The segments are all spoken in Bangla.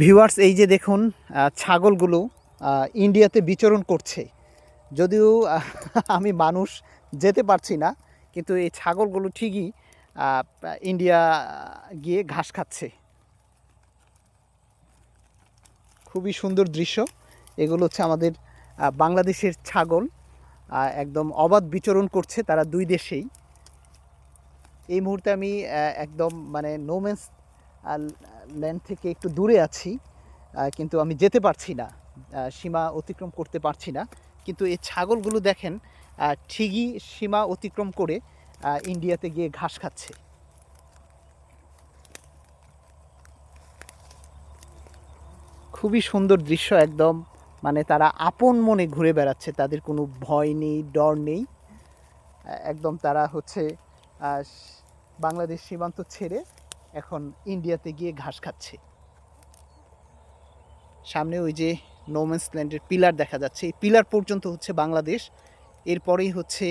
ভিউয়ার্স, এই যে দেখুন ছাগলগুলো ইন্ডিয়াতে বিচরণ করছে। যদিও আমি মানুষ যেতে পারছি না, কিন্তু এই ছাগলগুলো ঠিকই ইন্ডিয়া গিয়ে ঘাস খাচ্ছে। খুবই সুন্দর দৃশ্য। এগুলো হচ্ছে আমাদের বাংলাদেশের ছাগল, একদম অবাধ বিচরণ করছে তারা দুই দেশেই। এই মুহূর্তে আমি একদম মানে নোম্যান্স ল্যান্ড থেকে একটু দূরে আছি, কিন্তু আমি যেতে পারছি না, সীমা অতিক্রম করতে পারছি না। কিন্তু এই ছাগলগুলো দেখেন ঠিকই সীমা অতিক্রম করে ইন্ডিয়াতে গিয়ে ঘাস খাচ্ছে। খুবই সুন্দর দৃশ্য একদম, মানে তারা আপন মনে ঘুরে বেড়াচ্ছে, তাদের কোনো ভয় নেই, ডর নেই। একদম তারা হচ্ছে বাংলাদেশ সীমান্ত ছেড়ে এখন ইন্ডিয়াতে গিয়ে ঘাস খাচ্ছে। সামনে ওই যে নোম্যান্স ল্যান্ডের পিলার দেখা যাচ্ছে, এই পিলার পর্যন্ত হচ্ছে বাংলাদেশ, এরপরেই হচ্ছে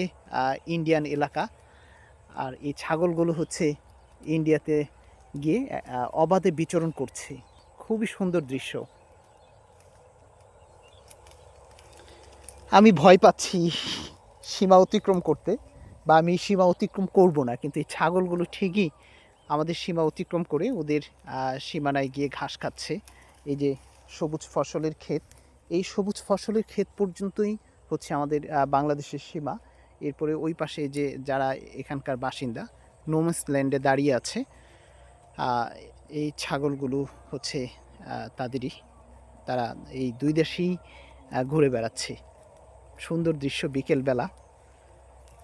ইন্ডিয়ান এলাকা। আর এই ছাগলগুলো হচ্ছে ইন্ডিয়াতে গিয়ে অবাধে বিচরণ করছে। খুবই সুন্দর দৃশ্য। আমি ভয় পাচ্ছি সীমা অতিক্রম করতে, বা আমি সীমা অতিক্রম করব না, কিন্তু এই ছাগলগুলো ঠিকই আমাদের সীমা অতিক্রম করে ওদের সীমানায় গিয়ে ঘাস খাচ্ছে। এই যে সবুজ ফসলের ক্ষেত, এই সবুজ ফসলের ক্ষেত পর্যন্তই হচ্ছে আমাদের বাংলাদেশের সীমা। এরপরে ওই পাশে যে যারা এখানকার বাসিন্দা নোম্যান্স ল্যান্ডে দাঁড়িয়ে আছে, এই ছাগলগুলো হচ্ছে তাদেরই, তারা এই দুই দেশেই ঘুরে বেড়াচ্ছে। সুন্দর দৃশ্য বিকেলবেলা,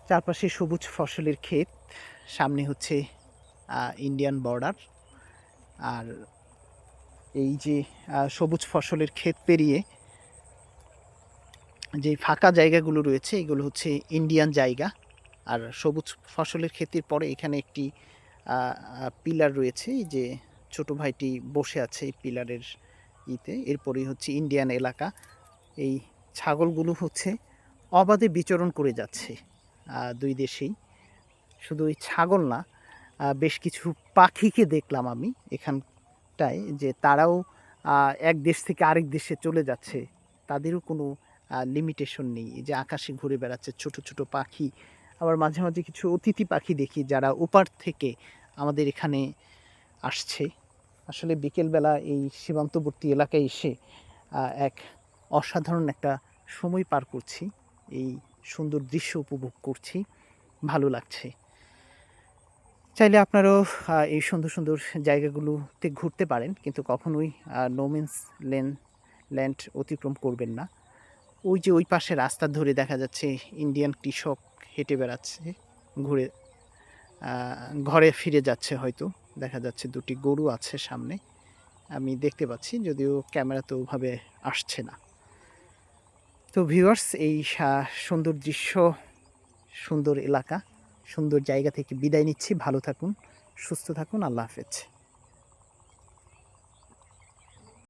চারপাশে সবুজ ফসলের ক্ষেত, সামনে হচ্ছে ইন্ডিয়ান বর্ডার। আর এই যে সবুজ ফসলের ক্ষেত পেরিয়ে যে ফাঁকা জায়গাগুলো রয়েছে এগুলো হচ্ছে ইন্ডিয়ান জায়গা। আর সবুজ ফসলের ক্ষেতের পরে এখানে একটি পিলার রয়েছে, এই যে ছোট ভাইটি বসে আছে এই পিলারের ইতে, এরপরেই হচ্ছে ইন্ডিয়ান এলাকা। এই ছাগলগুলো হচ্ছে অবাধে বিচরণ করে যাচ্ছে দুই দেশেই। শুধু ওই ছাগল না, বেশ কিছু পাখিকে দেখলাম আমি এখানটায়, যে তারাও এক দেশ থেকে আরেক দেশে চলে যাচ্ছে, তাদেরও কোনো লিমিটেশন নেই। এই যে আকাশে ঘুরে বেড়াচ্ছে ছোট ছোট পাখি। আবার মাঝে মাঝে কিছু অতিথি পাখি দেখি যারা ওপার থেকে আমাদের এখানে আসছে। আসলে বিকেলবেলা এই সীমান্তবর্তী এলাকায় এসে এক অসাধারণ একটা সময় পার করছি, এই সুন্দর দৃশ্য উপভোগ করছি, ভালো লাগছে। চাইলে আপনারাও এই সুন্দর সুন্দর জায়গাগুলোতে ঘুরতে পারেন, কিন্তু কখনোই নোম্যান্স ল্যান্ড অতিক্রম করবেন না। ওই যে ওই পাশে রাস্তা ধরে দেখা যাচ্ছে ইন্ডিয়ান কৃষক হেঁটে বেড়াচ্ছে, ঘুরে ঘরে ফিরে যাচ্ছে হয়তো। দেখা যাচ্ছে দুটি গরু আছে সামনে, আমি দেখতে পাচ্ছি, যদিও ক্যামেরাতে ওভাবে আসছে না। তো ভিউয়ার্স, এই সুন্দর দৃশ্য, সুন্দর এলাকা, সুন্দর জায়গা থেকে বিদায় নিচ্ছি। ভালো থাকুন, সুস্থ থাকুন, আল্লাহ হাফেজ।